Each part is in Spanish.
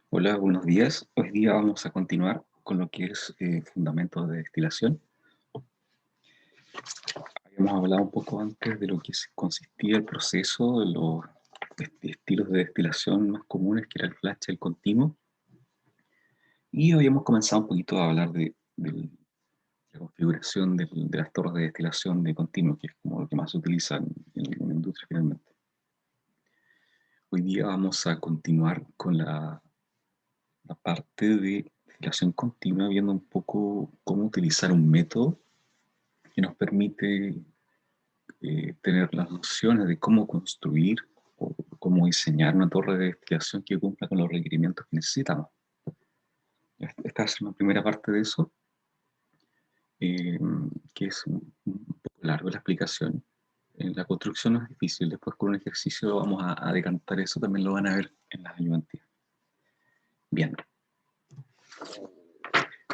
Hola, buenos días. Hoy día vamos a continuar con lo que es fundamentos de destilación. Habíamos hablado un poco antes de lo que consistía el proceso, de los estilos de destilación más comunes, que era el flash, el continuo, y habíamos comenzado un poquito a hablar de la configuración de las torres de destilación de continuo, que es como lo que más se utiliza en la industria finalmente. Hoy día vamos a continuar con la parte de destilación continua, viendo un poco cómo utilizar un método que nos permite tener las nociones de cómo construir o cómo diseñar una torre de destilación que cumpla con los requerimientos que necesitamos. Esta es una primera parte de eso, eh, que es un poco largo la explicación. La construcción no es difícil, después con un ejercicio vamos a decantar eso, también lo van a ver en las ayudantías. Bien,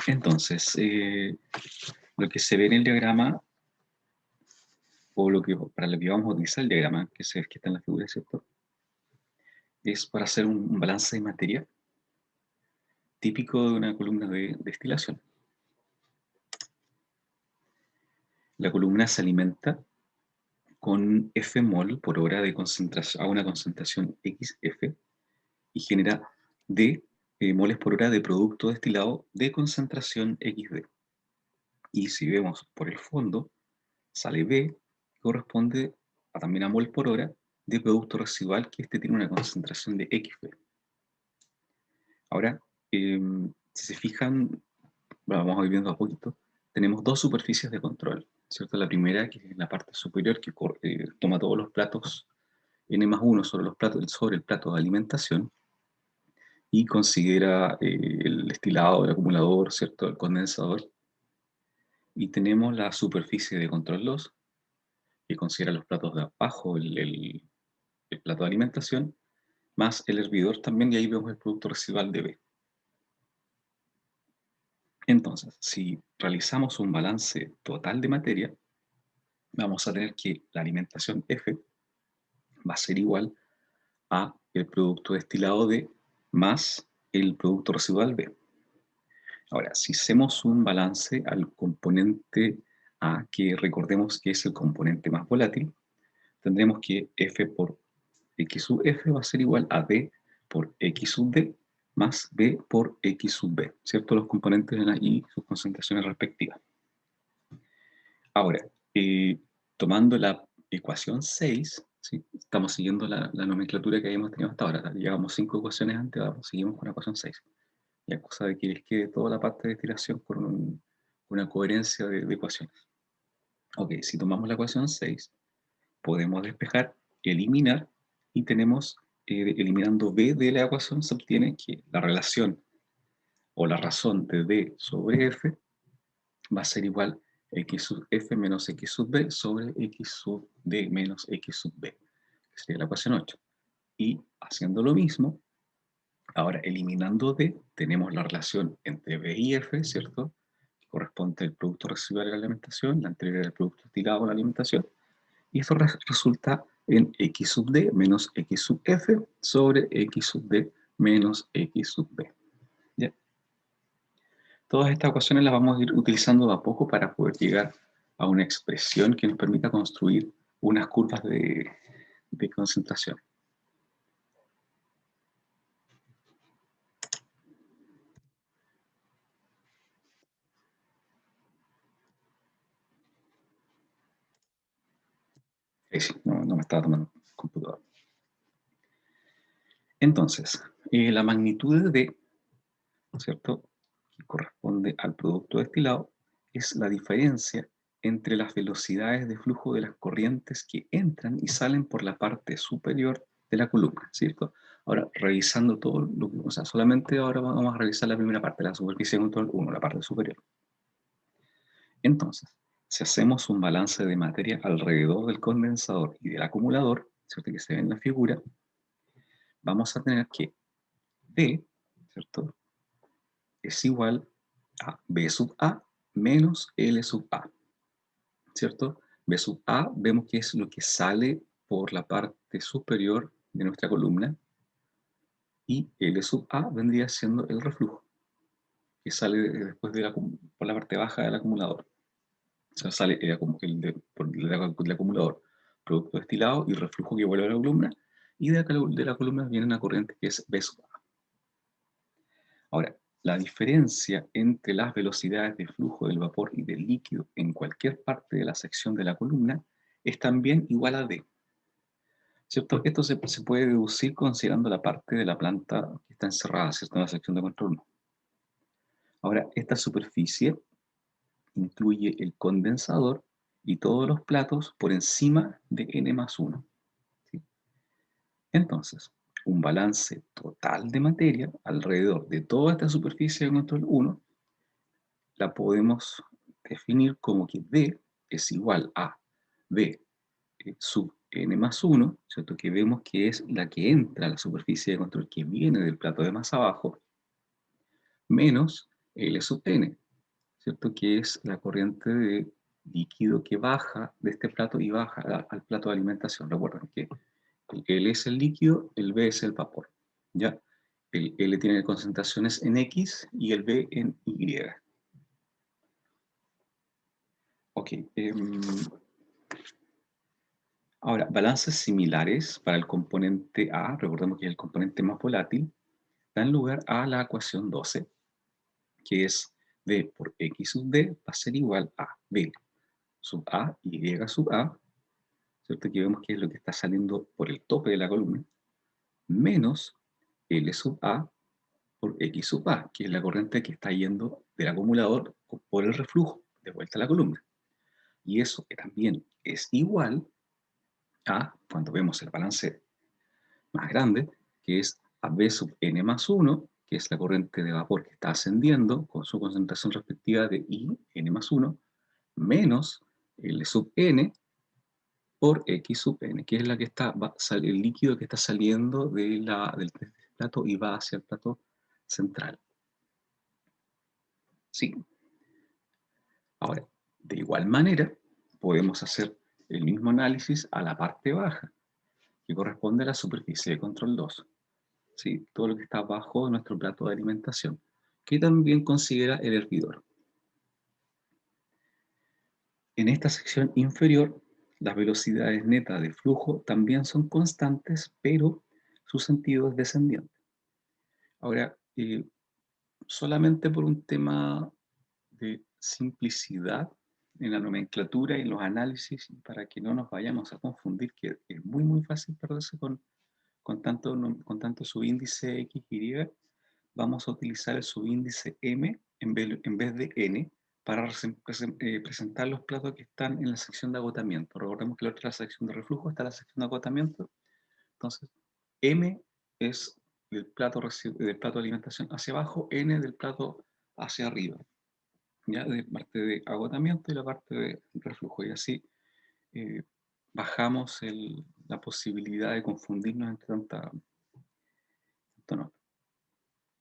entonces, lo que se ve en el diagrama, o para lo que vamos a utilizar el diagrama, que está en la figura, ¿cierto? Es para hacer un balance de materia típico de una columna de destilación. La columna se alimenta con F mol por hora de concentración, a una concentración XF, y genera D moles por hora de producto destilado de concentración XD. Y si vemos por el fondo, sale B, que corresponde también a mol por hora de producto residual, que este tiene una concentración de XB. Ahora, si se fijan, vamos a ir viendo a poquito, tenemos dos superficies de control, ¿cierto? La primera, que es la parte superior, que toma todos los platos N+1 sobre el plato de alimentación y considera el destilado, el acumulador, ¿cierto? El condensador. Y tenemos la superficie de control 2, que considera los platos de abajo, el plato de alimentación, más el hervidor también, y ahí vemos el producto residual de B. Entonces, si realizamos un balance total de materia, vamos a tener que la alimentación F va a ser igual a el producto destilado D más el producto residual B. Ahora, si hacemos un balance al componente A, que recordemos que es el componente más volátil, tendremos que F por X sub F va a ser igual a D por X sub D más B por X sub B, ¿cierto? Los componentes y sus concentraciones respectivas. Ahora, tomando la ecuación 6, ¿sí? Estamos siguiendo la nomenclatura que habíamos tenido hasta ahora. Llevamos 5 ecuaciones antes, ahora seguimos con la ecuación 6. Ya cosa de que les quede toda la parte de destilación con una coherencia de ecuaciones. Ok, si tomamos la ecuación 6, podemos despejar, eliminar, y tenemos, eliminando B de la ecuación, se obtiene que la relación o la razón de D sobre F va a ser igual a X sub F menos X sub B sobre X sub D menos X sub B, que sería la ecuación 8. Y haciendo lo mismo, ahora eliminando D, tenemos la relación entre B y F, ¿cierto? Que corresponde al producto residual de la alimentación, la anterior era el producto tirado a la alimentación, y esto resulta en X sub D menos X sub F sobre X sub D menos X sub B. ¿Ya? Todas estas ecuaciones las vamos a ir utilizando de a poco para poder llegar a una expresión que nos permita construir unas curvas de concentración. Sí, no me estaba tomando el computador. Entonces, la magnitud de D, ¿cierto?, que corresponde al producto destilado, es la diferencia entre las velocidades de flujo de las corrientes que entran y salen por la parte superior de la columna, ¿cierto? Ahora, revisando todo, o sea, solamente ahora vamos a revisar la primera parte, la superficie de control 1, la parte superior. Entonces, si hacemos un balance de materia alrededor del condensador y del acumulador, ¿cierto?, que se ve en la figura, vamos a tener que D, ¿cierto?, es igual a B sub A menos L sub A, ¿cierto? B sub A vemos que es lo que sale por la parte superior de nuestra columna, y L sub A vendría siendo el reflujo, que sale después por la parte baja del acumulador. O sea, sale del acumulador, producto destilado y reflujo que vuelve a la columna, y de la columna viene una corriente que es B sub A. Ahora, la diferencia entre las velocidades de flujo del vapor y del líquido en cualquier parte de la sección de la columna es también igual a D. ¿Cierto? Esto se puede deducir considerando la parte de la planta que está encerrada, ¿cierto?, en la sección de control 1. Ahora, esta superficie incluye el condensador y todos los platos por encima de n+1. ¿Sí? Entonces, un balance total de materia alrededor de toda esta superficie de control 1 la podemos definir como que D es igual a B sub n+1, ¿cierto? Que vemos que es la que entra a la superficie de control que viene del plato de más abajo, menos L sub n, ¿cierto? Que es la corriente de líquido que baja de este plato y baja al plato de alimentación. Recuerden que el L es el líquido, el B es el vapor, ¿ya? El L tiene concentraciones en X y el B en Y. Ok. Ahora, balances similares para el componente A, recordemos que es el componente más volátil, dan lugar a la ecuación 12, que es B por X sub D va a ser igual a B sub A y sub A, ¿cierto? Aquí vemos que es lo que está saliendo por el tope de la columna, menos L sub A por X sub A, que es la corriente que está yendo del acumulador por el reflujo de vuelta a la columna. Y eso que también es igual a, cuando vemos el balance más grande, que es a B sub n+1, que es la corriente de vapor que está ascendiendo con su concentración respectiva de I, n+1, menos L sub n por X sub n, que es la que está, el líquido que está saliendo del plato y va hacia el plato central. Sí. Ahora, de igual manera, podemos hacer el mismo análisis a la parte baja, que corresponde a la superficie de control 2. ¿Sí? Todo lo que está bajo nuestro plato de alimentación, que también considera el hervidor. En esta sección inferior, las velocidades netas de flujo también son constantes, pero su sentido es descendiente. Ahora, solamente por un tema de simplicidad en la nomenclatura y en los análisis, para que no nos vayamos a confundir, que es muy, muy fácil perderse con tanto subíndice X, Y, vamos a utilizar el subíndice M en vez de N para presentar los platos que están en la sección de agotamiento. Recordemos que la otra es la sección de reflujo, está la sección de agotamiento. Entonces, M es del plato de alimentación hacia abajo, N del plato hacia arriba, ¿ya? De parte de agotamiento y la parte de reflujo. Y así bajamos la posibilidad de confundirnos entre tanto no.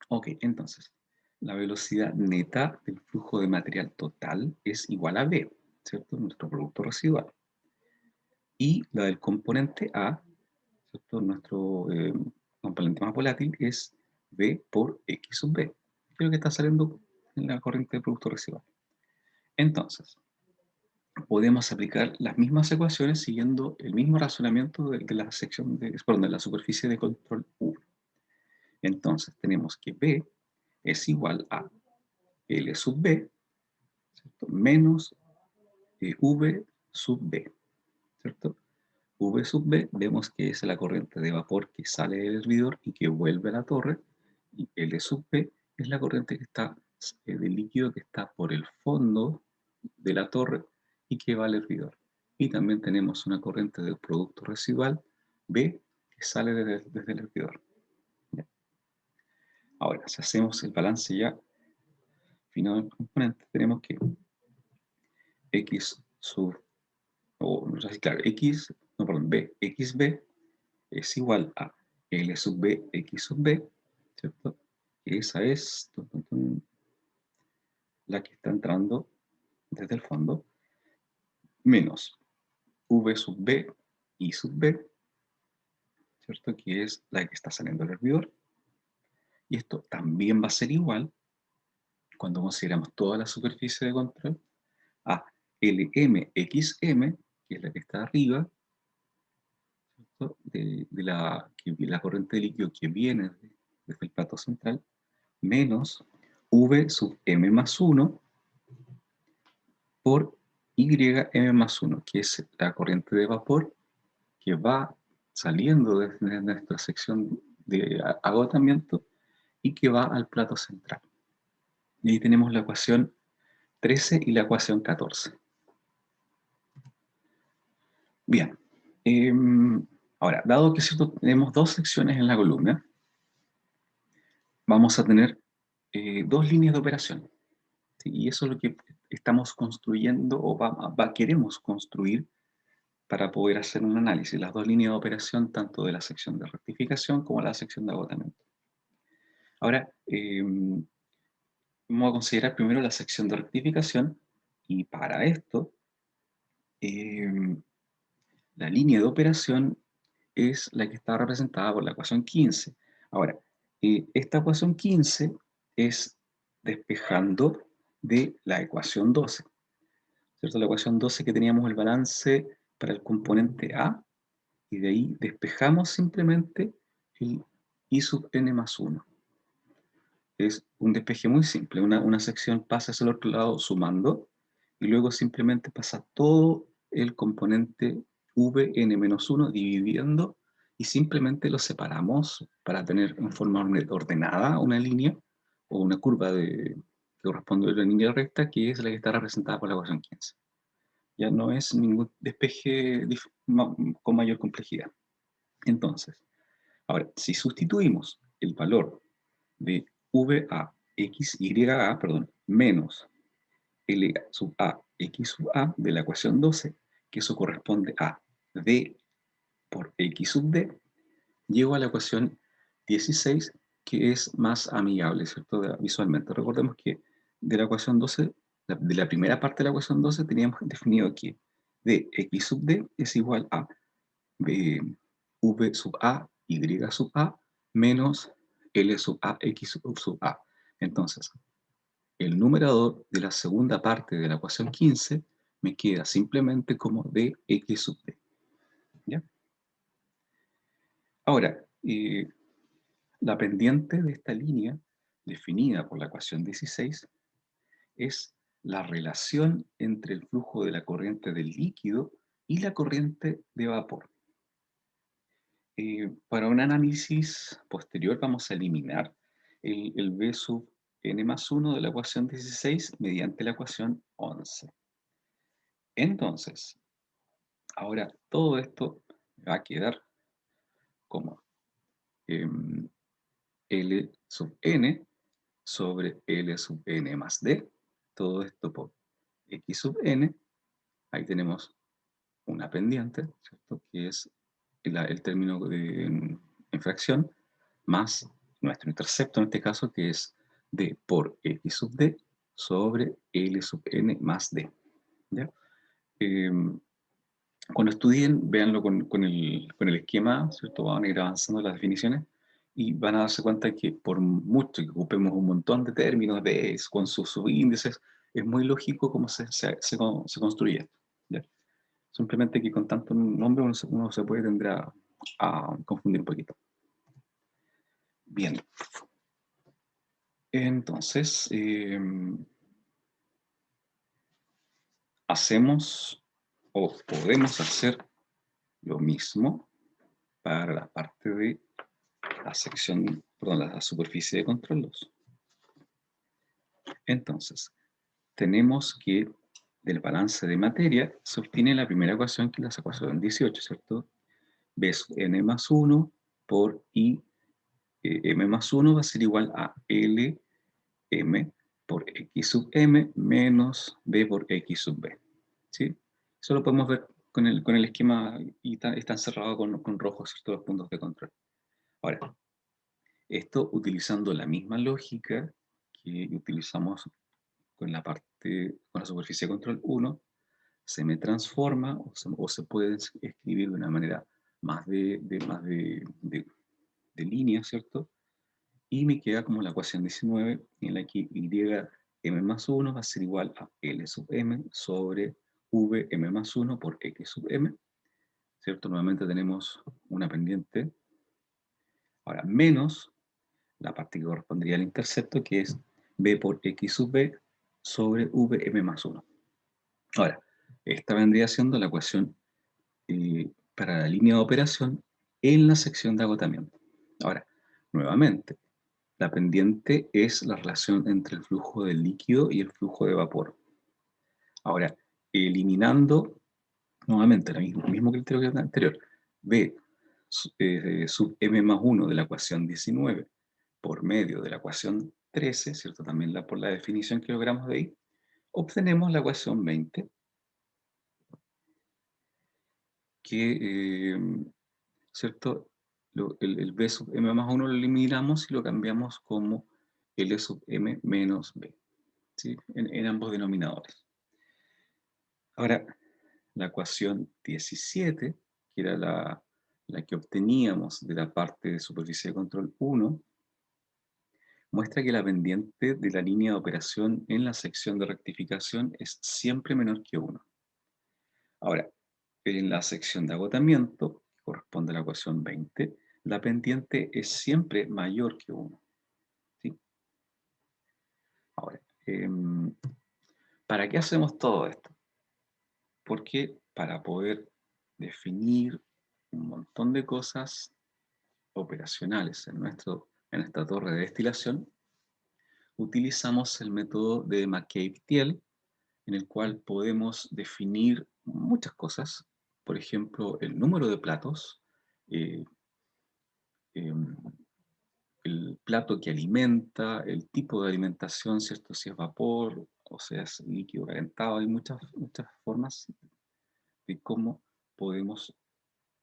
Ok, entonces, la velocidad neta del flujo de material total es igual a B, ¿cierto? Nuestro producto residual. Y la del componente A, ¿cierto? Nuestro componente más volátil es B por X sub B, que es lo que está saliendo en la corriente de producto residual. Entonces, podemos aplicar las mismas ecuaciones siguiendo el mismo razonamiento de la sección de la superficie de control 1. Entonces, tenemos que B es igual a L sub B, ¿cierto? Menos V sub B, ¿cierto? V sub B vemos que es la corriente de vapor que sale del hervidor y que vuelve a la torre, y L sub B es la corriente que está del líquido que está por el fondo de la torre y que va al hervidor. Y también tenemos una corriente del producto residual B que sale desde el hervidor. ¿Ya? Ahora, si hacemos el balance ya final del componente, tenemos que X sub, no sé si claro, B, XB es igual a L sub B, X sub B, ¿cierto? Esa es la que está entrando desde el fondo, menos V sub B, I sub B, ¿cierto? Que es la que está saliendo del hervidor, Y esto también va a ser igual cuando consideramos toda la superficie de control a LMXM, que es la que está arriba, ¿cierto? De la corriente de líquido que viene desde el plato central, menos V sub m más 1 por YM más 1, que es la corriente de vapor que va saliendo desde nuestra sección de agotamiento y que va al plato central. Y ahí tenemos la ecuación 13 y la ecuación 14. Bien, ahora, dado que tenemos dos secciones en la columna, vamos a tener dos líneas de operación. ¿Sí? Y eso es lo que estamos construyendo o queremos construir para poder hacer un análisis, las dos líneas de operación, tanto de la sección de rectificación como la sección de agotamiento. Ahora, vamos a considerar primero la sección de rectificación, y para esto, la línea de operación es la que está representada por la ecuación 15. Ahora, esta ecuación 15 es despejando de la ecuación 12, ¿cierto? La ecuación 12 que teníamos el balance para el componente A, y de ahí despejamos simplemente el I sub n más 1. Es un despeje muy simple, una sección pasa hacia el otro lado sumando, y luego simplemente pasa todo el componente Vn-1 dividiendo, y simplemente lo separamos para tener en forma ordenada una línea o una curva que corresponde a la línea recta, que es la que está representada por la ecuación 15. Ya no es ningún despeje con mayor complejidad. Entonces, ahora, si sustituimos el valor de VA XYA, perdón, menos L sub A X sub A de la ecuación 12, que eso corresponde a D por X sub D, llego a la ecuación 16, que es más amigable, ¿cierto? Visualmente. Recordemos que de la ecuación 12, de la primera parte de la ecuación 12, teníamos definido que dx sub d es igual a v sub a y sub a menos l sub a x sub a. Entonces, el numerador de la segunda parte de la ecuación 15 me queda simplemente como dx sub d. ¿Ya? Ahora, la pendiente de esta línea, definida por la ecuación 16, es la relación entre el flujo de la corriente del líquido y la corriente de vapor. Para un análisis posterior vamos a eliminar el V sub n más 1 de la ecuación 16 mediante la ecuación 11. Entonces, ahora todo esto va a quedar como L sub n sobre L sub n más d, todo esto por X sub n. Ahí tenemos una pendiente, ¿cierto? Que es el término en fracción, más nuestro intercepto en este caso, que es d por X sub d sobre L sub n más d. ¿Ya? Cuando estudien, véanlo con el esquema, ¿cierto? Van a ir avanzando las definiciones y van a darse cuenta que por mucho que ocupemos un montón de términos con sus subíndices, es muy lógico cómo se construye esto. ¿Ya? Simplemente que con tanto nombre uno se puede tender a confundir un poquito. Bien. Entonces, hacemos o podemos hacer lo mismo para la parte de la sección, perdón, la superficie de control 2. Entonces, tenemos que del balance de materia se obtiene la primera ecuación, que es la ecuación 18, ¿cierto? B sub n más 1 por I m más 1 va a ser igual a L m por X sub m menos B por X sub B. ¿Sí? Eso lo podemos ver con el esquema, y está encerrado con rojo, ¿cierto? Los puntos de control. Ahora, esto utilizando la misma lógica que utilizamos con la superficie de control 1, se me transforma o se puede escribir de una manera más de línea, ¿cierto? y me queda como la ecuación 19, en la que m más 1 va a ser igual a L sub m sobre Vm más 1 por X sub m, ¿cierto? Nuevamente tenemos una pendiente. Ahora, menos la parte que correspondería al intercepto, que es B por X sub B sobre Vm más 1. Ahora, esta vendría siendo la ecuación para la línea de operación en la sección de agotamiento. Ahora, nuevamente, la pendiente es la relación entre el flujo del líquido y el flujo de vapor. Ahora, eliminando nuevamente el mismo criterio que el anterior, B sub m más 1 de la ecuación 19 por medio de la ecuación 13, ¿cierto? También por la definición que logramos de ahí, obtenemos la ecuación 20, que, ¿cierto? El B sub m más 1 lo eliminamos y lo cambiamos como L sub m menos B, ¿sí? En ambos denominadores. Ahora, la ecuación 17, que era la que obteníamos de la parte de superficie de control 1, muestra que la pendiente de la línea de operación en la sección de rectificación es siempre menor que 1. Ahora, en la sección de agotamiento, que corresponde a la ecuación 20, la pendiente es siempre mayor que 1. ¿Sí? Ahora, ¿para qué hacemos todo esto? Porque para poder definir un montón de cosas operacionales en esta torre de destilación, utilizamos el método de McCabe-Thiele, en el cual podemos definir muchas cosas, por ejemplo, el número de platos, eh, em, el plato que alimenta, el tipo de alimentación, ¿cierto? Si es vapor o sea es líquido calentado, hay muchas formas de cómo podemos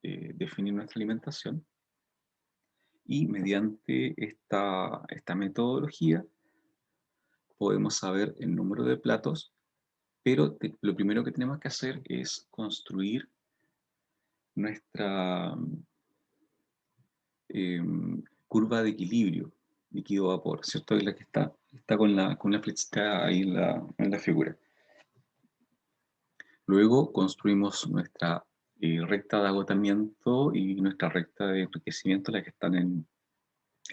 definir nuestra alimentación. Y mediante esta metodología podemos saber el número de platos, pero lo primero que tenemos que hacer es construir nuestra curva de equilibrio líquido-vapor, ¿cierto? Es la que está con la flechita ahí en la figura. Luego construimos nuestra recta de agotamiento y nuestra recta de enriquecimiento, las que están en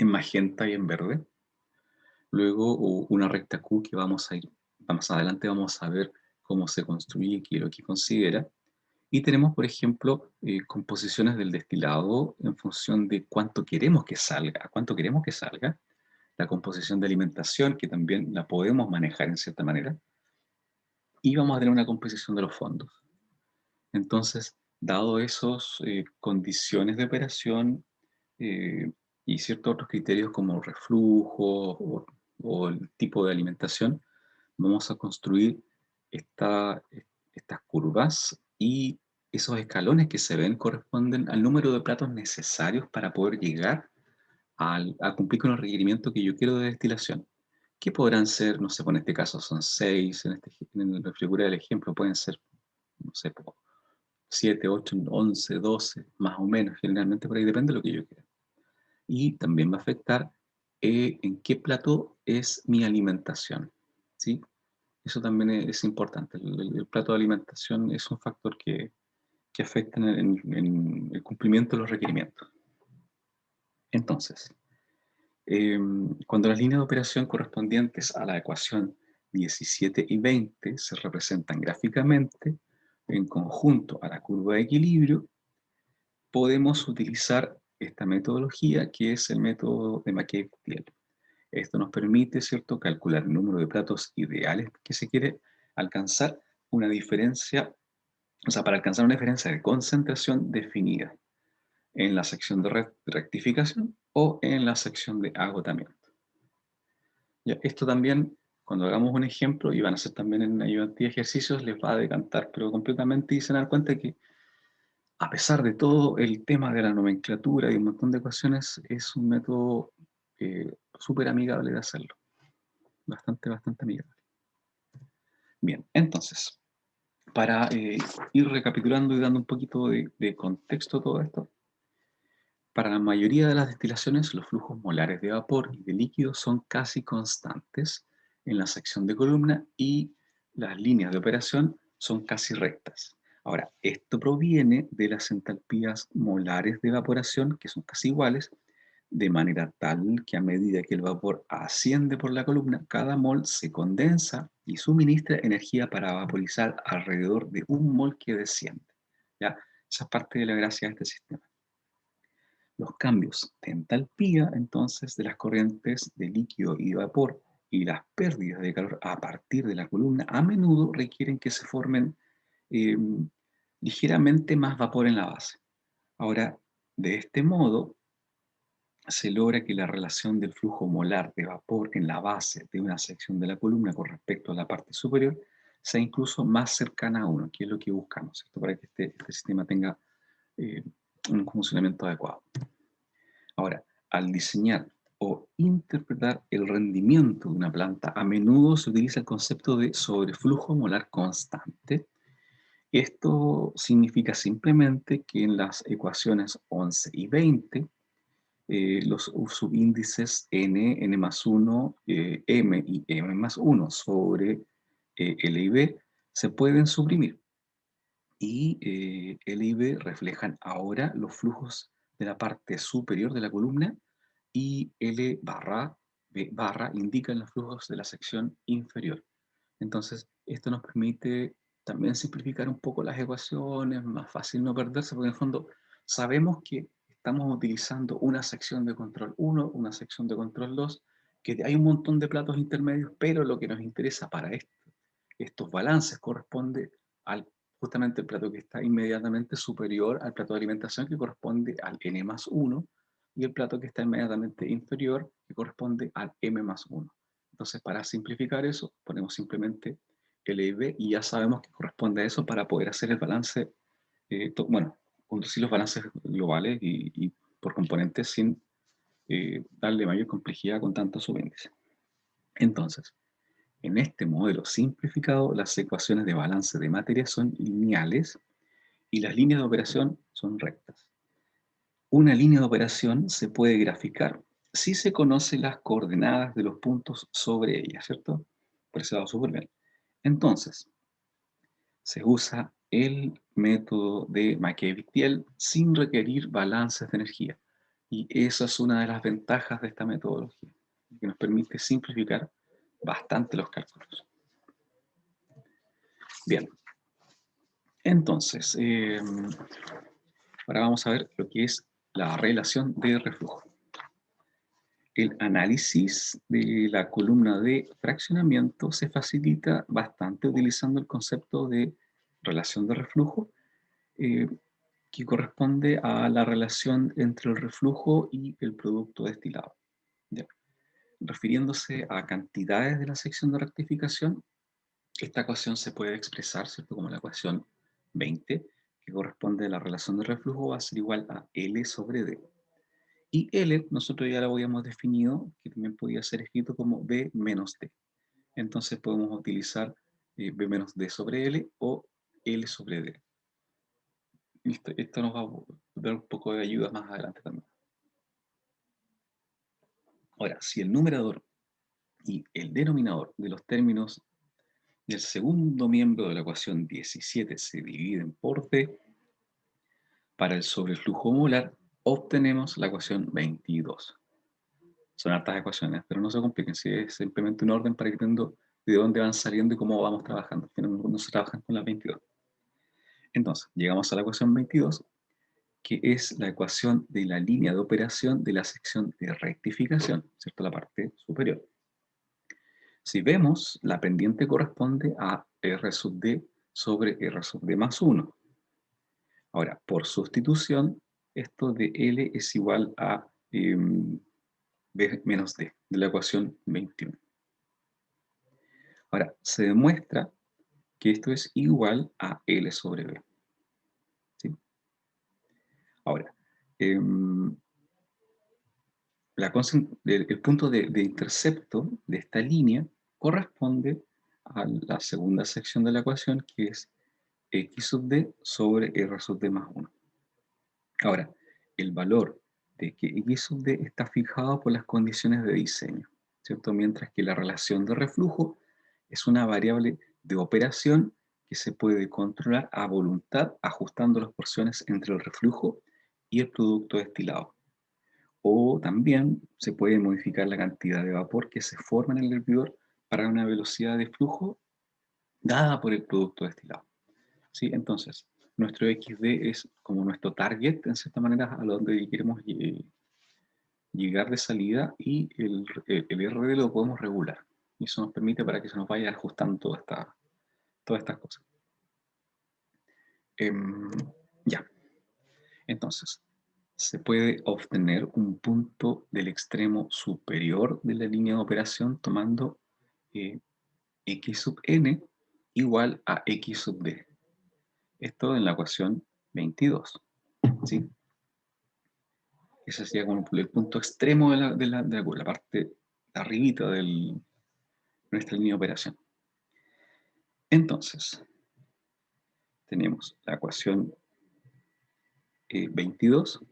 magenta y en verde. Luego una recta Q que más adelante vamos a ver cómo se construye y qué es lo que considera. Y tenemos, por ejemplo, composiciones del destilado en función de cuánto queremos que salga, cuánto queremos que salga. La composición de alimentación, que también la podemos manejar en cierta manera. Y vamos a tener una composición de los fondos. Entonces, dado esas condiciones de operación y ciertos otros criterios como reflujo o el tipo de alimentación, vamos a construir estas curvas y esos escalones que se ven corresponden al número de platos necesarios para poder llegar a cumplir con el requerimiento que yo quiero de destilación. ¿Qué podrán ser? No sé, en este caso son 6, en la figura del ejemplo pueden ser, no sé, 7, 8, 11, 12, más o menos, generalmente por ahí depende de lo que yo quiera. Y también va a afectar en qué plato es mi alimentación, ¿sí? Eso también es importante. El plato de alimentación es un factor que afecta en el cumplimiento de los requerimientos. Entonces, cuando las líneas de operación correspondientes a la ecuación 17 y 20 se representan gráficamente en conjunto a la curva de equilibrio, podemos utilizar esta metodología que es el método de McCabe-Thiele. Esto nos permite, ¿cierto?, calcular el número de platos ideales que se quiere alcanzar una diferencia, o sea, para alcanzar una diferencia de concentración definida en la sección de rectificación o en la sección de agotamiento. Ya, esto también, cuando hagamos un ejemplo, y van a ser también en ayudantes y ejercicios, les va a decantar, pero completamente, y se dan cuenta que a pesar de todo, el tema de la nomenclatura y un montón de ecuaciones es un método súper amigable de hacerlo. Bastante amigable. Bien, entonces, para ir recapitulando y dando un poquito de contexto a todo esto, Para la mayoría de las destilaciones, los flujos molares de vapor y de líquido son casi constantes en la sección de columna y las líneas de operación son casi rectas. Ahora, esto proviene de las entalpías molares de evaporación, que son casi iguales, de manera tal que a medida que el vapor asciende por la columna, cada mol se condensa y suministra energía para vaporizar alrededor de un mol que desciende. ¿Ya? Esa es parte de la gracia de este sistema. Los cambios de entalpía, entonces, de las corrientes de líquido y de vapor y las pérdidas de calor a partir de la columna a menudo requieren que se formen eh, ligeramente más vapor en la base. Ahora, de este modo, se logra que la relación del flujo molar de vapor en la base de una sección de la columna con respecto a la parte superior sea incluso más cercana a uno, que es lo que buscamos, ¿cierto? Para que este sistema tenga eh, un funcionamiento adecuado. Ahora, al diseñar o interpretar el rendimiento de una planta, a menudo se utiliza el concepto de sobreflujo molar constante. Esto significa simplemente que en las ecuaciones 11 y 20, los subíndices n más 1, m y m más 1 sobre L y B se pueden suprimir. Y L y B reflejan ahora los flujos de la parte superior de la columna y L barra, B barra indican los flujos de la sección inferior. Entonces, esto nos permite también simplificar un poco las ecuaciones, más fácil no perderse, porque en el fondo sabemos que estamos utilizando una sección de control 1, una sección de control 2, que hay un montón de platos intermedios, pero lo que nos interesa para estos balances corresponde al justamente el plato que está inmediatamente superior al plato de alimentación, que corresponde al n más 1, y el plato que está inmediatamente inferior, que corresponde al m más 1. Entonces, para simplificar eso, ponemos simplemente L y B y ya sabemos que corresponde a eso para poder hacer el balance, bueno, conducir los balances globales y por componentes sin darle mayor complejidad con tantos subíndices. Entonces, en este modelo simplificado, las ecuaciones de balance de materia son lineales y las líneas de operación son rectas. Una línea de operación se puede graficar si se conocen las coordenadas de los puntos sobre ella, ¿cierto? Por eso va súper bien. Entonces, se usa el método de Macquet-Victiel sin requerir balances de energía. Y esa es una de las ventajas de esta metodología, que nos permite simplificar bastante los cálculos. Bien, entonces, ahora vamos a ver lo que es la relación de reflujo. El análisis de la columna de fraccionamiento se facilita bastante utilizando el concepto de relación de reflujo, eh, que corresponde a la relación entre el reflujo y el producto destilado. ¿Ya? Refiriéndose a cantidades de la sección de rectificación, esta ecuación se puede expresar, ¿cierto?, como la ecuación 20, que corresponde a la relación de reflujo, va a ser igual a L sobre D. Y L, nosotros ya lo habíamos definido, que también podía ser escrito como B menos D. Entonces podemos utilizar B menos D sobre L o L sobre D. Esto nos va a dar un poco de ayuda más adelante también. Ahora, si el numerador y el denominador de los términos del segundo miembro de la ecuación 17 se dividen por D, para el sobreflujo molar obtenemos la ecuación 22. Son hartas ecuaciones, pero no se compliquen, si es simplemente un orden para ir viendo de dónde van saliendo y cómo vamos trabajando. No se trabajan con las 22. Entonces, llegamos a la ecuación 22, que es la ecuación de la línea de operación de la sección de rectificación, ¿cierto? La parte superior. Si vemos, la pendiente corresponde a R sub D sobre R sub D más 1. Ahora, por sustitución, esto de L es igual a B menos D, de la ecuación 21. Ahora, se demuestra que esto es igual a L sobre B. ¿Sí? Ahora, el punto de intercepto de esta línea corresponde a la segunda sección de la ecuación, que es X sub D sobre R sub D más 1. Ahora, el valor de que X sub D está fijado por las condiciones de diseño, ¿cierto? Mientras que la relación de reflujo es una variable de operación que se puede controlar a voluntad ajustando las porciones entre el reflujo y el producto destilado. O también se puede modificar la cantidad de vapor que se forma en el hervidor para una velocidad de flujo dada por el producto destilado. ¿Sí? Entonces, nuestro XD es como nuestro target, en cierta manera, a donde queremos llegar de salida, y el RD lo podemos regular. Y eso nos permite para que se nos vaya ajustando todas estas cosas. Ya. Entonces, se puede obtener un punto del extremo superior de la línea de operación tomando x sub n igual a x sub d. Esto en la ecuación 22. ¿Sí? Ese sería como el punto extremo de la parte de arribita de nuestra línea de operación. Entonces, tenemos la ecuación 22,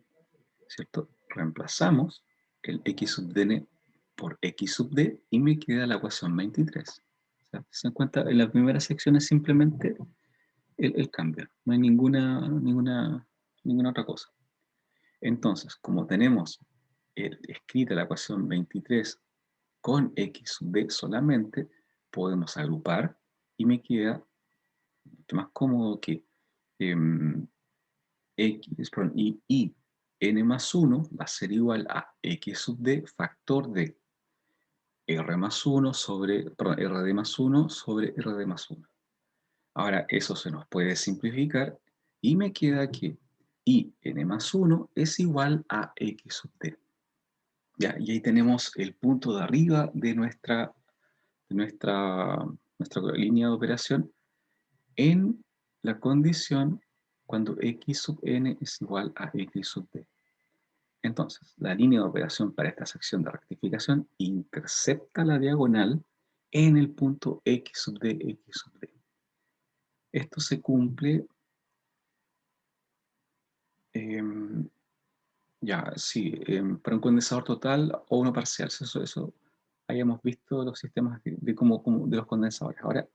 ¿cierto? Reemplazamos el x sub dn por x sub d y me queda la ecuación 23. O sea, se dan cuenta, en la primera sección es simplemente el cambio, no hay ninguna otra cosa. Entonces, como tenemos escrita la ecuación 23 con x sub d solamente, podemos agrupar y me queda mucho más cómodo que y n más 1 va a ser igual a x sub d factor de r más 1 sobre, perdón, rd más 1 sobre rd más 1. Ahora eso se nos puede simplificar y me queda que y n más 1 es igual a x sub d. Ya, y ahí tenemos el punto de arriba de nuestra línea de operación en la condición cuando x sub n es igual a x sub d. Entonces, la línea de operación para esta sección de rectificación intercepta la diagonal en el punto x sub d, x sub d. Esto se cumple, ya, sí, para un condensador total o uno parcial. Eso hayamos visto los sistemas de los condensadores. Ahora,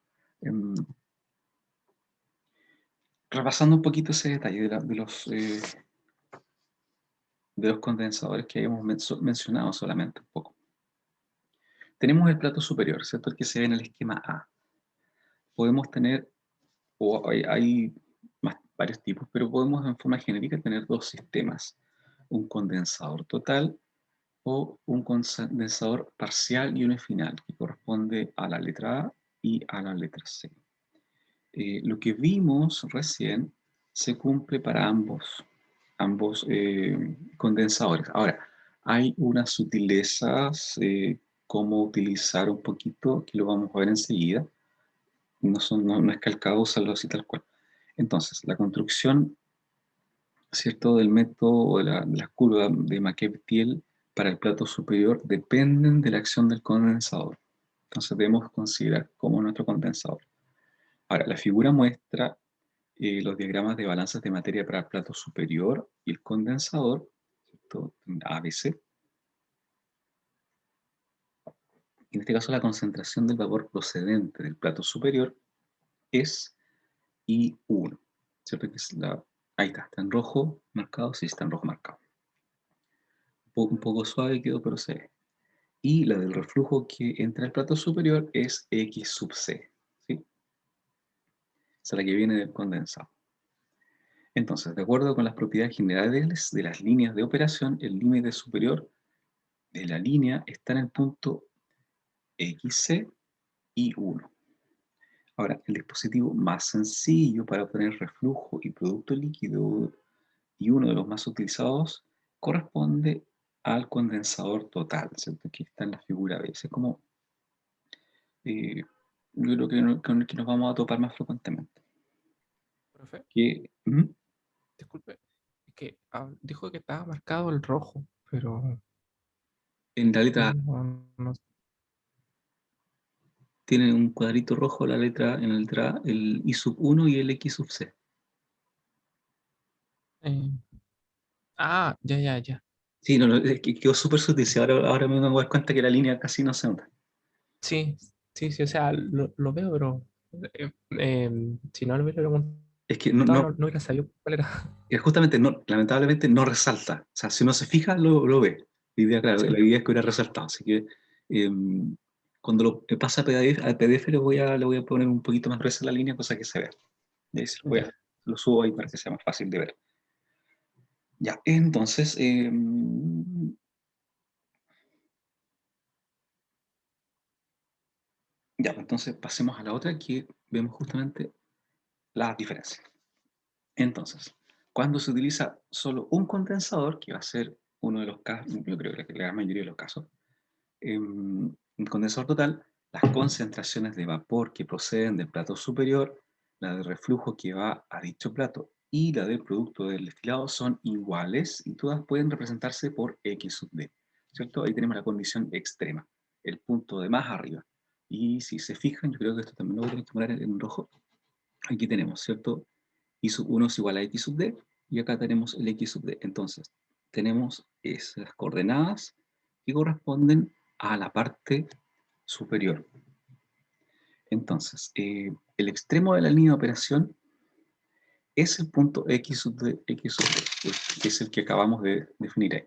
repasando un poquito ese detalle de los condensadores que habíamos mencionado solamente un poco. Tenemos el plato superior, ¿cierto? El que se ve en el esquema A. Podemos tener, o hay varios tipos, pero podemos en forma genérica tener dos sistemas. Un condensador total o un condensador parcial y uno final, que corresponde a la letra A y a la letra C. Lo que vimos recién se cumple para ambos condensadores. Ahora, hay unas sutilezas, cómo utilizar un poquito, que lo vamos a ver enseguida. No es calcado usarlo así tal cual. Entonces, la construcción, ¿cierto?, del método o de las curvas de McEvetiel para el plato superior dependen de la acción del condensador. Entonces debemos considerar como nuestro condensador. Ahora, la figura muestra los diagramas de balanzas de materia para el plato superior y el condensador, ¿cierto? ABC. En este caso, la concentración del vapor procedente del plato superior es I1, ¿cierto? Que es ahí está en rojo marcado, sí está en rojo marcado. Un poco suave quedó, pero se ve. Y la del reflujo que entra al plato superior es X sub C, ¿sí? Esa es la que viene del condensado. Entonces, de acuerdo con las propiedades generales de las líneas de operación, el límite superior de la línea está en el punto XC y 1. Ahora, el dispositivo más sencillo para obtener reflujo y producto líquido y uno de los más utilizados corresponde al condensador total, ¿cierto? Que está en la figura B. Es como, yo creo que con el que nos vamos a topar más frecuentemente. Profe, ¿Mm? disculpe, es que dijo que estaba marcado el rojo, pero En la letra A no, tiene un cuadrito rojo en la letra A, el I sub 1 y el X sub C. eh, ya. Sí, no, es que quedó súper sutil. Sí, ahora me doy cuenta que la línea casi no se nota. Sí, sí, sí, o sea, lo veo, pero si no lo hubiera Es que preguntado, no hubiera sabido cuál era. justamente no, lamentablemente no resalta. O sea, si uno se fija, lo ve. La idea, claro, Sí, la idea es que hubiera resaltado. Así que cuando lo pasa a PDF le voy a poner un poquito más gruesa la línea, cosa que se vea. Y ahí ya. lo subo ahí para que sea más fácil de ver. Ya, entonces, ya, pues entonces pasemos a la otra que vemos justamente las diferencias. Entonces, cuando se utiliza solo un condensador, que va a ser uno de los casos, yo creo que la gran mayoría de los casos, un condensador total, las concentraciones de vapor que proceden del plato superior, la de reflujo que va a dicho plato y la del producto del destilado son iguales y todas pueden representarse por X sub D, ¿cierto? Ahí tenemos la condición extrema, el punto de más arriba. Y si se fijan, yo creo que esto también lo voy a tener que poner en rojo. Aquí tenemos, ¿cierto? Y sub 1 es igual a X sub D y acá tenemos el X sub D. Entonces, tenemos esas coordenadas que corresponden a la parte superior. Entonces, el extremo de la línea de operación es el punto X sub D, que es el que acabamos de definir ahí,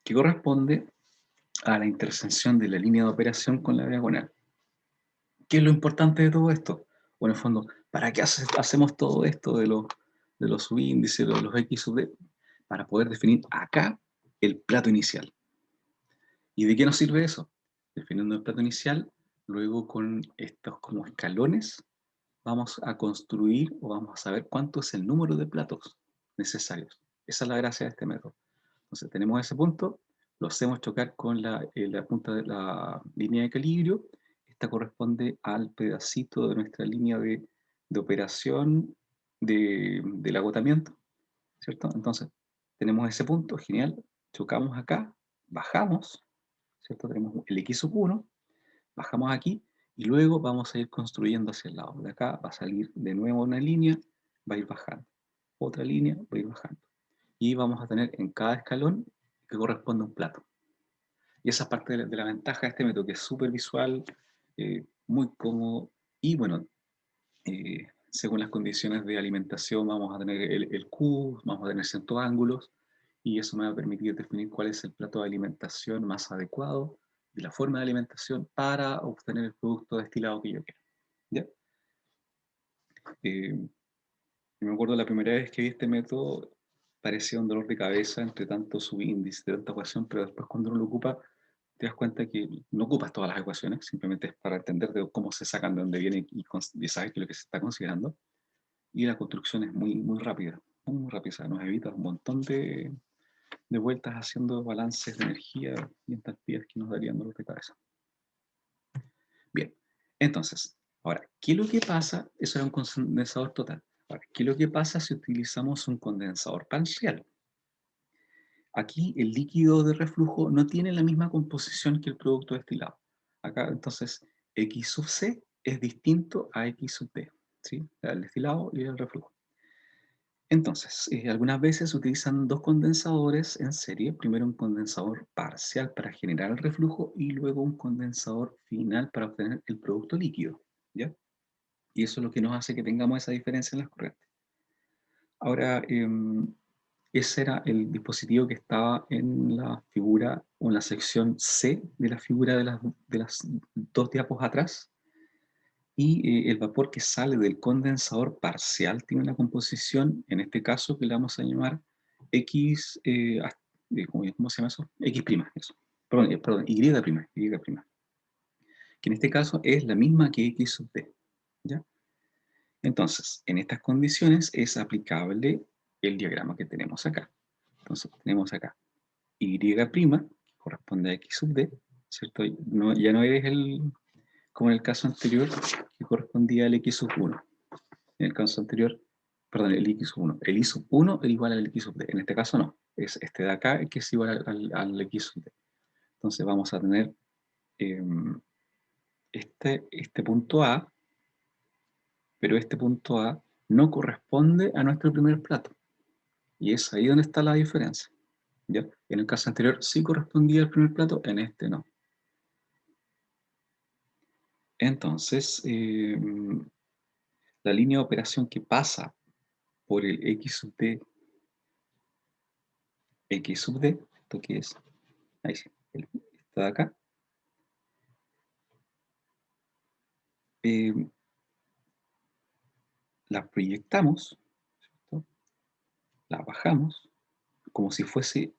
que corresponde a la intersección de la línea de operación con la diagonal. ¿Qué es lo importante de todo esto? Bueno, en el fondo, ¿para qué hacemos todo esto de los subíndices, de los X sub D? Para poder definir acá el plato inicial. ¿Y de qué nos sirve eso? Definiendo el plato inicial, luego con estos como escalones, vamos a construir o vamos a saber cuánto es el número de platos necesarios. Esa es la gracia de este método. Entonces tenemos ese punto, lo hacemos chocar con la punta de la línea de equilibrio. Esta corresponde al pedacito de nuestra línea de operación del agotamiento, ¿cierto? Entonces tenemos ese punto, genial, chocamos acá, bajamos, ¿cierto? Tenemos el X sub 1, bajamos aquí y luego vamos a ir construyendo hacia el lado. De acá va a salir de nuevo una línea, va a ir bajando. Otra línea, va a ir bajando. Y vamos a tener en cada escalón que corresponde a un plato. Y esa es parte de la ventaja de este método, que es súper visual, muy cómodo. Y bueno, según las condiciones de alimentación, vamos a tener el Q, vamos a tener ciertos ángulos, y eso me va a permitir definir cuál es el plato de alimentación más adecuado y la forma de alimentación para obtener el producto destilado que yo quiero. ¿Ya? Eh, me acuerdo la primera vez que vi este método, parecía un dolor de cabeza entre tanto subíndice, de tanta ecuación, pero después cuando uno lo ocupa, te das cuenta que no ocupas todas las ecuaciones, simplemente es para entender de cómo se sacan, de dónde vienen y sabes qué es lo que se está considerando. Y la construcción es muy rápida, muy rápida. O sea, nos evita un montón de vueltas haciendo balances de energía y entalpías que nos darían dolor de cabeza. Bien, entonces, ahora, ¿qué es lo que pasa? Eso era un condensador total. Ahora, ¿qué es lo que pasa si utilizamos un condensador parcial? Aquí el líquido de reflujo no tiene la misma composición que el producto destilado. Acá, entonces, X sub C es distinto a X sub D, ¿sí? El destilado y el reflujo. Entonces, algunas veces se utilizan dos condensadores en serie, primero un condensador parcial para generar el reflujo y luego un condensador final para obtener el producto líquido, ¿ya? Y eso es lo que nos hace que tengamos esa diferencia en las corrientes. Ahora, ese era el dispositivo que estaba en la figura o en la sección C de la figura de las dos diapos atrás. Y el vapor que sale del condensador parcial tiene una composición, en este caso, que le vamos a llamar X, ¿cómo se llama eso? X', eso. Perdón, Y', que en este caso es la misma que X sub D, ¿ya? Entonces, en estas condiciones es aplicable el diagrama que tenemos acá. Entonces, tenemos acá Y', que corresponde a X sub D, ¿cierto? Ya no es como en el caso anterior, que correspondía al X sub 1. En el caso anterior, perdón, el X sub 1. El Y sub 1 es igual al X sub D. En este caso no. Es este de acá que es igual al X sub D. Entonces vamos a tener eh, este punto A, pero este punto A no corresponde a nuestro primer plato. Y es ahí donde está la diferencia. ¿ya? En el caso anterior sí correspondía al primer plato, en este no. Entonces, la línea de operación que pasa por el x sub d, ¿esto qué es? Ahí sí, esta de acá. La proyectamos, ¿cierto? La bajamos, como si fuese,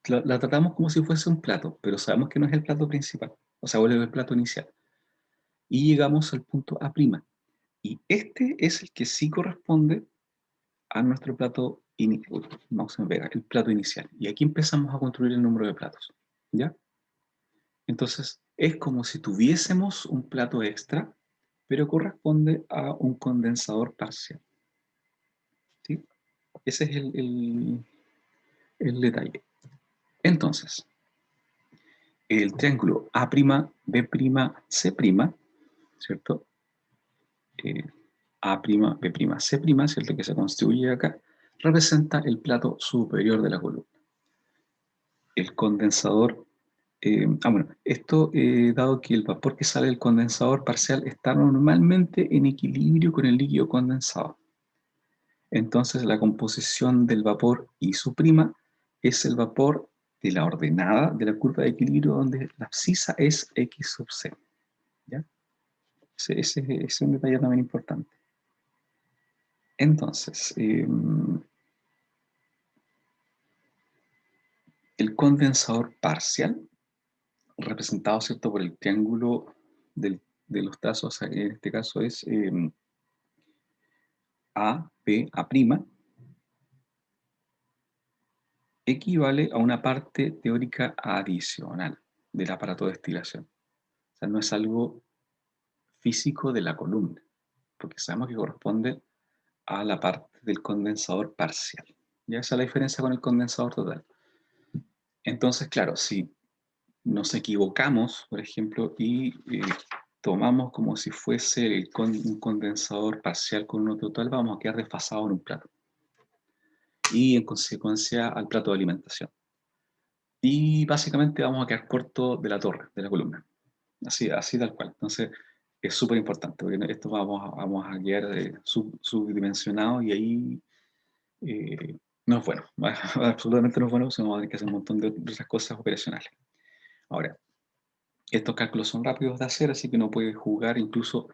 la tratamos como si fuese un plato, pero sabemos que no es el plato principal, o sea, vuelve el plato inicial. Y llegamos al punto A'. Y este es el que sí corresponde a nuestro plato inicial. Vamos a ver, el plato inicial. Y aquí empezamos a construir el número de platos. ¿Ya? Entonces, es como si tuviésemos un plato extra, pero corresponde a un condensador parcial. ¿Sí? Ese es el detalle. Entonces, el triángulo A', B', C', ¿cierto? A', B', C', ¿cierto? Que se construye acá, representa el plato superior de la columna. El condensador, bueno, esto dado que el vapor que sale del condensador parcial está normalmente en equilibrio con el líquido condensado. Entonces la composición del vapor y su prima es el vapor de la ordenada de la curva de equilibrio donde la abscisa es x sub c. ¿Ya? Ese es un detalle también importante. Entonces, el condensador parcial, representado, ¿cierto?, por el triángulo de los trazos, en este caso es A, P, A', equivale a una parte teórica adicional del aparato de destilación. O sea, no es algo físico de la columna, porque sabemos que corresponde a la parte del condensador parcial. Ya esa es la diferencia con el condensador total. Entonces, claro, si nos equivocamos, por ejemplo, y tomamos como si fuese un condensador parcial con uno total, vamos a quedar desfasados en un plato. Y en consecuencia al plato de alimentación. Y básicamente vamos a quedar corto de la torre, de la columna. Así tal cual. Entonces, es súper importante, porque esto vamos a quedar subdimensionados y ahí no es bueno. Absolutamente no es bueno, sino vamos a tener que hacer un montón de otras cosas operacionales. Ahora, estos cálculos son rápidos de hacer, así que no puedes jugar, incluso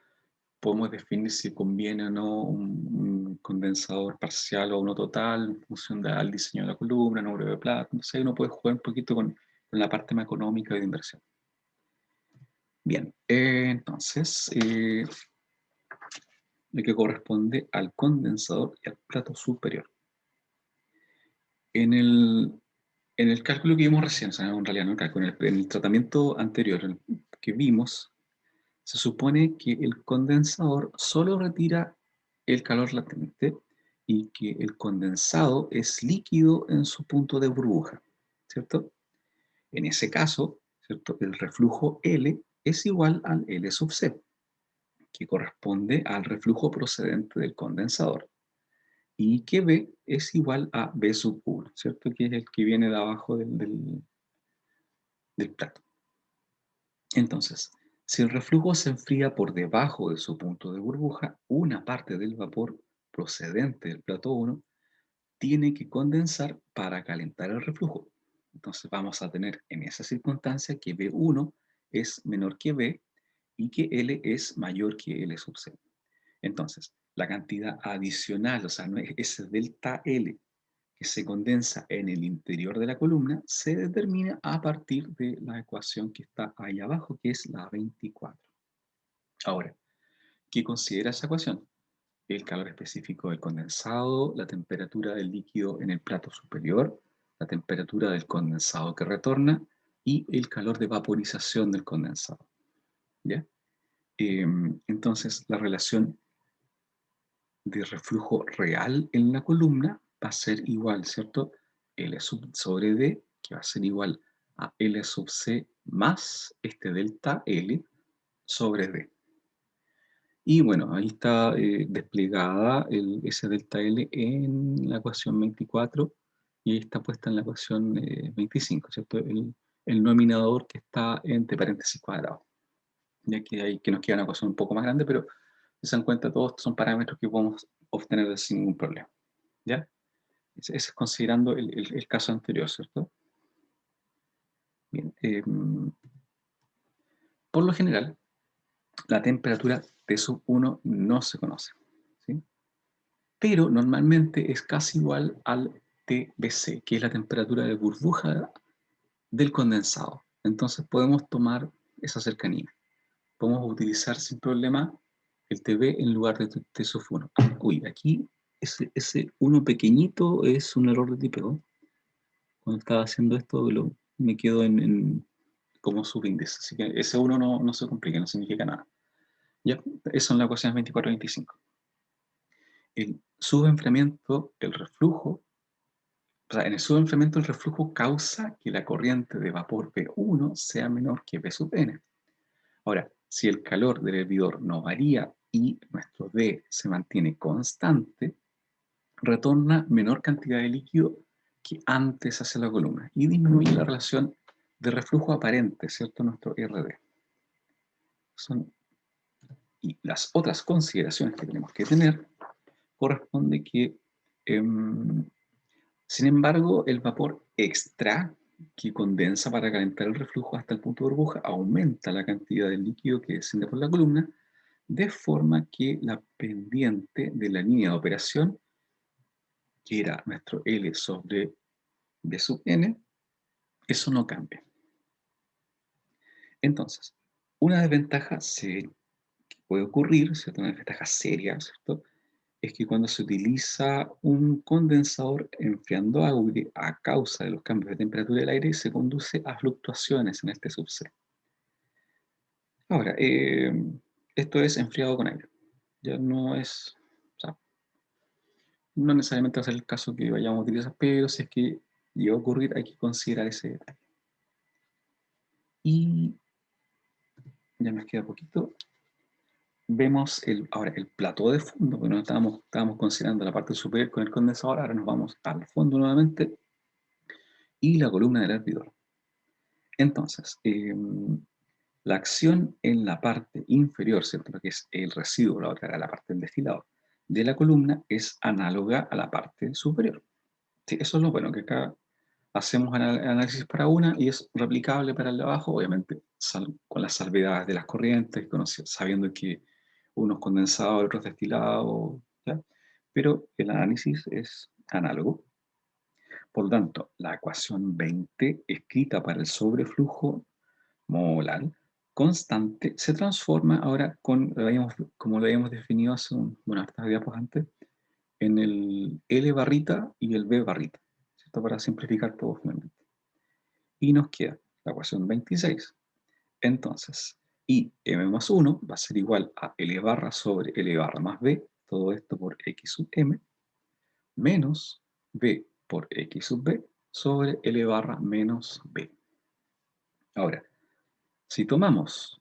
podemos definir si conviene o no un condensador parcial o uno total en función del diseño de la columna, número de platos. Entonces uno puede jugar un poquito con la parte más económica y de inversión. Bien, entonces, lo que corresponde al condensador y al plato superior. En el cálculo que vimos recién, o sea, en realidad no el cálculo, en el tratamiento anterior que vimos, se supone que el condensador solo retira el calor latente y que el condensado es líquido en su punto de burbuja, ¿cierto? En ese caso, ¿cierto?, el reflujo L es igual al L sub C, que corresponde al reflujo procedente del condensador, y que B es igual a B sub 1, ¿cierto?, que es el que viene de abajo del plato. Entonces, si el reflujo se enfría por debajo de su punto de burbuja, una parte del vapor procedente del plato 1 tiene que condensar para calentar el reflujo. Entonces vamos a tener en esa circunstancia que B1 es menor que B y que L es mayor que L sub C. Entonces, la cantidad adicional, o sea, no es ese delta L que se condensa en el interior de la columna, se determina a partir de la ecuación que está ahí abajo, que es la 24. Ahora, ¿qué considera esa ecuación? El calor específico del condensado, la temperatura del líquido en el plato superior, la temperatura del condensado que retorna y el calor de vaporización del condensado. ¿Ya? Entonces, la relación de reflujo real en la columna va a ser igual, ¿cierto? L sub sobre D, que va a ser igual a L sub C más este delta L sobre D. Y bueno, ahí está desplegada ese delta L en la ecuación 24, y está puesta en la ecuación 25, ¿cierto? El denominador que está entre paréntesis cuadrados. Ya que hay que nos queda una ecuación un poco más grande, pero si se dan cuenta, todos estos son parámetros que podemos obtener sin ningún problema. ¿Ya? Ese es considerando el caso anterior, ¿cierto? Bien, por lo general, la temperatura T sub 1 no se conoce, ¿sí? Pero normalmente es casi igual al TBC, que es la temperatura de burbuja del condensado. Entonces podemos tomar esa cercanía. Podemos utilizar sin problema el TB en lugar de T sub 1. Uy, aquí ese 1 pequeñito es un error de tipeo. Cuando estaba haciendo esto me quedo como subíndice. Así que ese 1 no se complica, no significa nada. Ya, eso en la ecuación 24 y 25. El subenfriamiento, el reflujo, o sea, en el subenfriamiento el reflujo causa que la corriente de vapor P1 sea menor que P sub n. Ahora, si el calor del hervidor no varía y nuestro D se mantiene constante, retorna menor cantidad de líquido que antes hacia la columna y disminuye la relación de reflujo aparente, ¿cierto? Nuestro RD. Y las otras consideraciones que tenemos que tener corresponde que, sin embargo, el vapor extra que condensa para calentar el reflujo hasta el punto de burbuja aumenta la cantidad de líquido que desciende por la columna, de forma que la pendiente de la línea de operación, que era nuestro L sobre B sub n, eso no cambia. Entonces, una desventaja que puede ocurrir, ¿cierto? Una desventaja seria, ¿cierto? Es que cuando se utiliza un condensador enfriando aire a causa de los cambios de temperatura del aire, se conduce a fluctuaciones en este subset. Ahora, esto es enfriado con aire. Ya no es, o sea, no necesariamente va a ser el caso que vayamos a utilizar, pero si es que llega a ocurrir, hay que considerar ese detalle. Y ya nos queda poquito. Vemos ahora el plató de fondo, porque no estábamos considerando la parte superior con el condensador, ahora nos vamos al fondo nuevamente, y la columna del hervidor. Entonces, la acción en la parte inferior, ¿cierto? Lo que es el residuo, la otra era la parte del destilado, de la columna es análoga a la parte superior. Sí, eso es lo bueno, que acá hacemos análisis para una y es replicable para el de abajo, obviamente con las salvedades de las corrientes, sabiendo que unos condensados, otros destilados, ¿ya? Pero el análisis es análogo. Por lo tanto, la ecuación 20, escrita para el sobreflujo molar constante, se transforma ahora como lo habíamos definido hace hartas diapos antes, en el L barrita y el B barrita, ¿cierto? Para simplificar todo finalmente. Y nos queda la ecuación 26. Entonces, I m más 1 va a ser igual a L barra sobre L barra más B, todo esto por X sub M, menos B por X sub B sobre L barra menos B. Ahora, si tomamos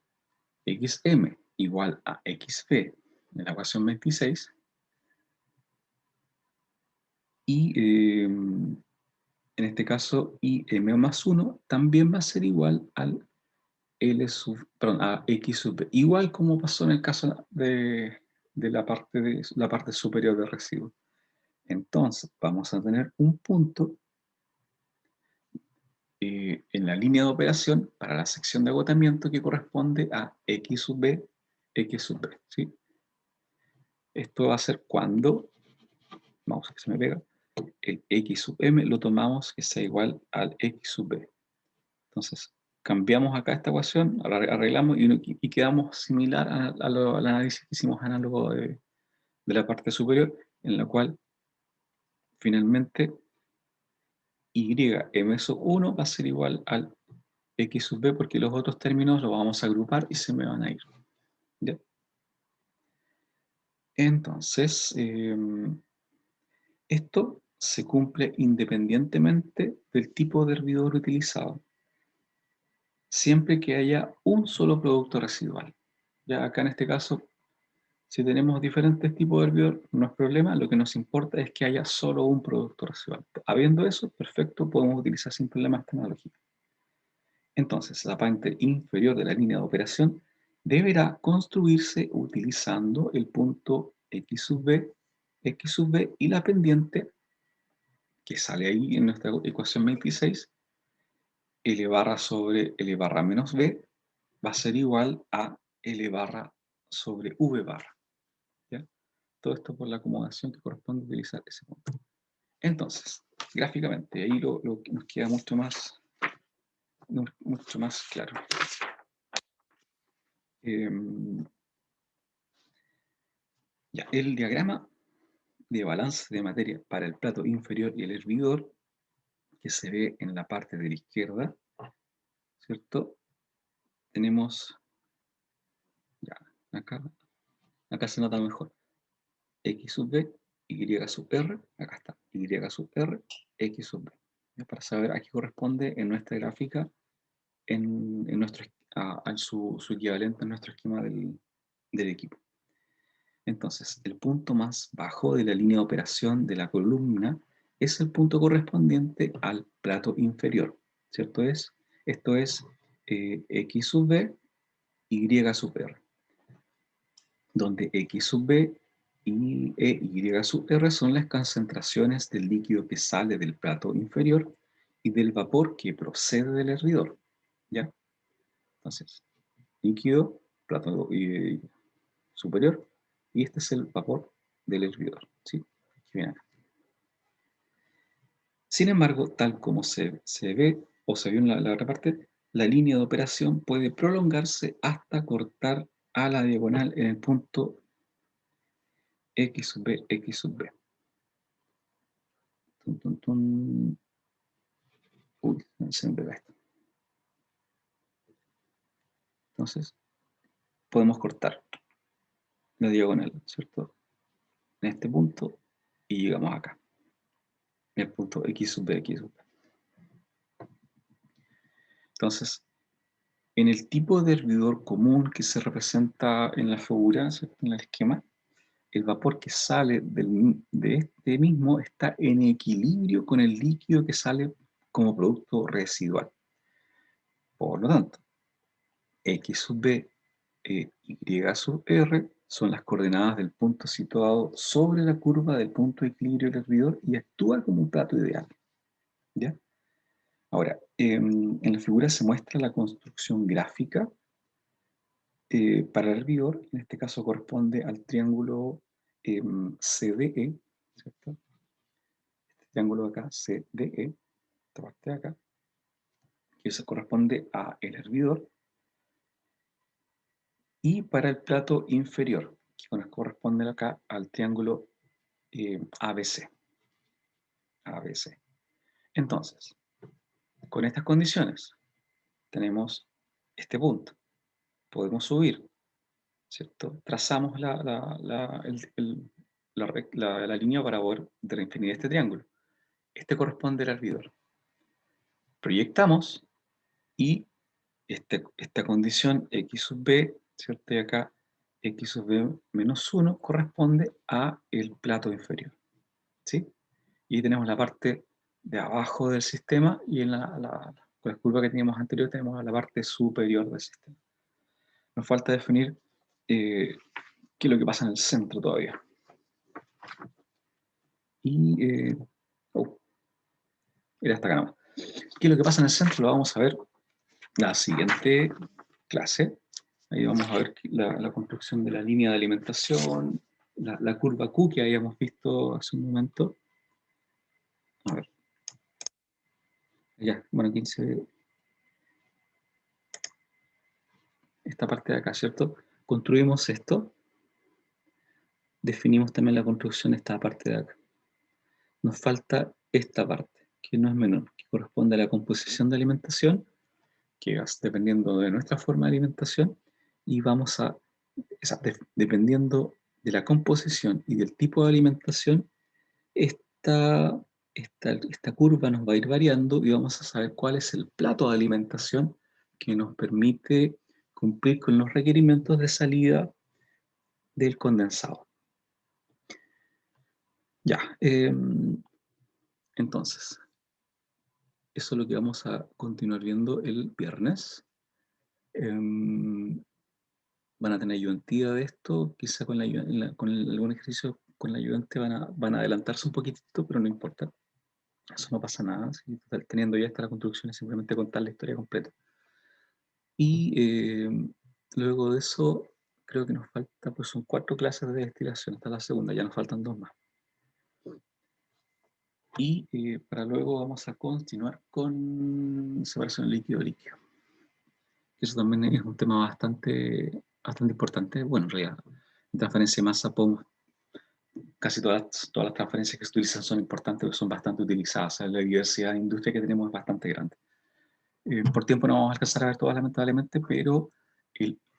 xm igual a xb en la ecuación 26, y en este caso im más 1 también va a ser igual a x sub b, igual como pasó en el caso de la parte superior del residuo. Entonces vamos a tener un punto en la línea de operación para la sección de agotamiento que corresponde a x sub b, x sub b, ¿sí? Esto va a ser cuando, vamos a que se me pega, el x sub m lo tomamos que sea igual al x sub b. Entonces, cambiamos acá esta ecuación, arreglamos y quedamos similar al análisis que hicimos análogo de la parte superior, en la cual finalmente ym sub 1 va a ser igual al x sub b, porque los otros términos los vamos a agrupar y se me van a ir. ¿Ya? Entonces, esto se cumple independientemente del tipo de hervidor utilizado, siempre que haya un solo producto residual. Ya acá en este caso, Si tenemos diferentes tipos de hervidor, no es problema, lo que nos importa es que haya solo un producto residual. Habiendo eso, perfecto, podemos utilizar sin problema esta analogía. Entonces, la parte inferior de la línea de operación deberá construirse utilizando el punto X sub B y la pendiente que sale ahí en nuestra ecuación 26, L barra sobre L barra menos B va a ser igual a L barra sobre V barra. ¿Ya? Todo esto por la acomodación que corresponde utilizar ese punto. Entonces, gráficamente, ahí lo que nos queda mucho más claro. Ya, el diagrama de balance de materia para el plato inferior y el hervidor, que se ve en la parte de la izquierda, ¿cierto? Tenemos, ya, acá se nota mejor, X sub B, Y sub R, acá está, Y sub R, X sub B. ¿Ya? Para saber a qué corresponde en nuestra gráfica, en nuestro, su equivalente en nuestro esquema del equipo. Entonces, el punto más bajo de la línea de operación de la columna es el punto correspondiente al plato inferior, ¿cierto? Esto es X sub B, Y sub R, donde X sub B y Y sub R son las concentraciones del líquido que sale del plato inferior y del vapor que procede del hervidor, ¿ya? Entonces, líquido, plato superior, y este es el vapor del hervidor, ¿sí? Aquí viene acá. Sin embargo, tal como se ve o se vio en la otra parte, la línea de operación puede prolongarse hasta cortar a la diagonal en el punto X sub B, X sub B. Tun, tun, tun. Uy, se me pega esto. Entonces, podemos cortar la diagonal, ¿cierto? En este punto y llegamos acá, en el punto X sub B, X sub B. Entonces, en el tipo de hervidor común que se representa en la figura, ¿cierto? En el esquema, el vapor que sale de este mismo está en equilibrio con el líquido que sale como producto residual. Por lo tanto, X sub B Y sub R son las coordenadas del punto situado sobre la curva del punto de equilibrio del hervidor y actúa como un plato ideal. ¿Ya? Ahora, en la figura se muestra la construcción gráfica para el hervidor. En este caso corresponde al triángulo CDE, ¿cierto? Este triángulo de acá, CDE, esta parte de acá, que se corresponde a el hervidor, y para el plato inferior, que nos corresponde acá al triángulo ABC. ABC. Entonces, con estas condiciones, tenemos este punto. Podemos subir, ¿cierto? Trazamos la línea para poder definir este triángulo. Este corresponde al hervidor. Proyectamos y esta condición X sub B, ¿cierto? Y acá X sub B menos 1 corresponde a el plato inferior, ¿sí? Y tenemos la parte de abajo del sistema y en con la curva que teníamos anterior tenemos la parte superior del sistema. Nos falta definir qué es lo que pasa en el centro todavía. Y, era hasta acá nomás. ¿Qué es lo que pasa en el centro? Lo vamos a ver en la siguiente clase. Ahí vamos a ver la construcción de la línea de alimentación, la curva Q que habíamos visto hace un momento. A ver. Ya, bueno, aquí se ve esta parte de acá, ¿cierto? Construimos esto, definimos también la construcción de esta parte de acá. Nos falta esta parte, que no es menor, que corresponde a la composición de alimentación, que es dependiendo de nuestra forma de alimentación, y vamos a, dependiendo de la composición y del tipo de alimentación, esta curva nos va a ir variando y vamos a saber cuál es el plato de alimentación que nos permite cumplir con los requerimientos de salida del condensado. Ya, entonces, eso es lo que vamos a continuar viendo el viernes. Van a tener ayudantía de esto, quizá con, con algún ejercicio con la ayudante van a adelantarse un poquitito, pero no importa, eso no pasa nada, ¿sí? Teniendo ya esta la construcción es simplemente contar la historia completa. Y luego de eso, creo que nos falta, pues son 4 clases de destilación, esta es la segunda, ya nos faltan 2 más. Y para luego vamos a continuar con separación líquido-líquido. Eso también es un tema bastante importante. Bueno, en realidad, en transferencia de masa podemos, casi todas las transferencias que se utilizan son importantes, porque son bastante utilizadas. O sea, la diversidad de industria que tenemos es bastante grande. Por tiempo no vamos a alcanzar a ver todas, lamentablemente, pero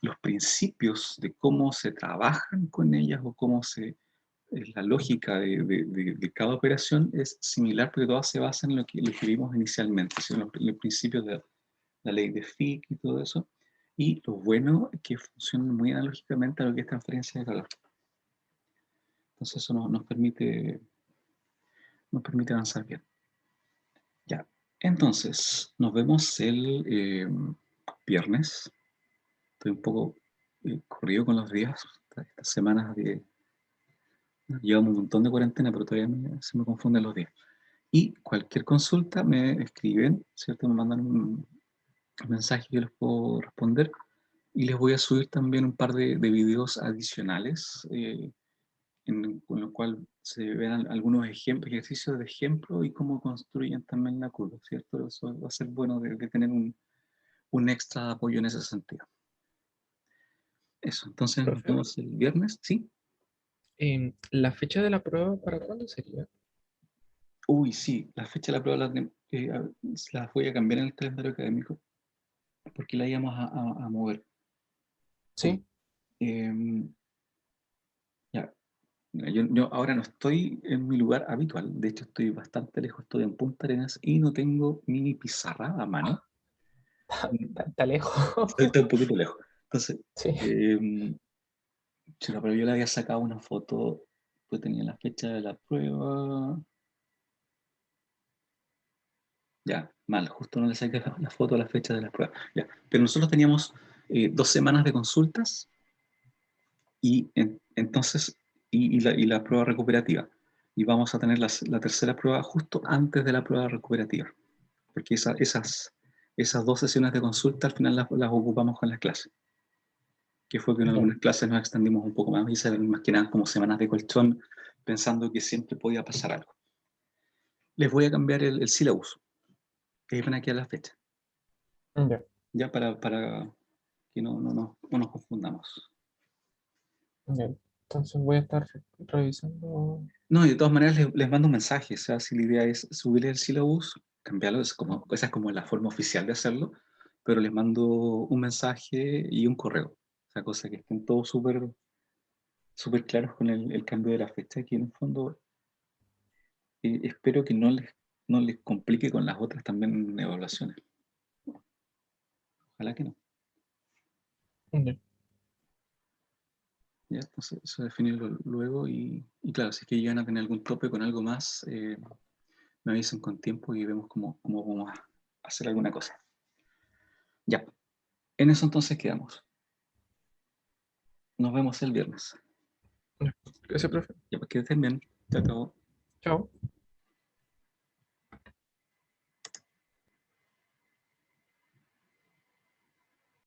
los principios de cómo se trabajan con ellas o cómo la lógica de cada operación es similar, porque todas se basan en lo que vimos inicialmente, en los principios de la ley de Fick y todo eso. Y lo bueno es que funcionan muy analógicamente a lo que es transferencia de calor. Entonces eso nos permite avanzar bien. Ya, entonces nos vemos el viernes. Estoy un poco corrido con los días. Estas semanas llevamos un montón de cuarentena, pero todavía se me confunden los días. Y cualquier consulta me escriben, ¿cierto? Me mandan un mensaje que les puedo responder. Y les voy a subir también un par de videos adicionales, con lo cual se verán algunos ejercicios de ejemplo y cómo construyen también la curva, ¿cierto? Eso va a ser bueno de tener un extra apoyo en ese sentido. Eso, entonces nos Profe, vemos el viernes, ¿sí? ¿la fecha de la prueba para cuándo sería? Uy, sí, la fecha de la prueba la voy a cambiar en el calendario académico porque la íbamos a mover. Sí. Em, ya, mira, yo ahora no estoy en mi lugar habitual, de hecho estoy bastante lejos, estoy en Punta Arenas y no tengo mi pizarra a mano. Está lejos. Estoy un poquito lejos. Entonces, Sí. chuta, pero yo le había sacado una foto, pues tenía la fecha de la prueba. Ya, mal, justo no le saqué la foto a la fecha de la prueba. Ya, pero nosotros teníamos 2 semanas de consultas y entonces, y la prueba recuperativa. Y vamos a tener la tercera prueba justo antes de la prueba recuperativa, porque esas 2 sesiones de consulta al final las ocupamos con las clases, que fue que en Ya. algunas clases nos extendimos un poco más y se ven más que nada como semanas de colchón, pensando que siempre podía pasar algo. Les voy a cambiar el syllabus, que van aquí a la fecha, Ya. ya para que no nos confundamos. Ya. Entonces voy a estar revisando. No, y de todas maneras les mando un mensaje, o sea, si la idea es subir el syllabus, cambiarlo, esa es como la forma oficial de hacerlo, pero les mando un mensaje y un correo, o sea, cosa que estén todos súper claros con el cambio de la fecha, que en el fondo espero que no les complique con las otras también evaluaciones. Ojalá que no. Ya. ¿Ya? Entonces, eso definirlo luego y claro, si es que llegan a tener algún tope con algo más, me avisen con tiempo y vemos cómo vamos a hacer alguna cosa. Ya, en eso entonces quedamos. Nos vemos el viernes. Ya. Gracias, profe. Ya, pues que estén bien. Chao, chao. Chao.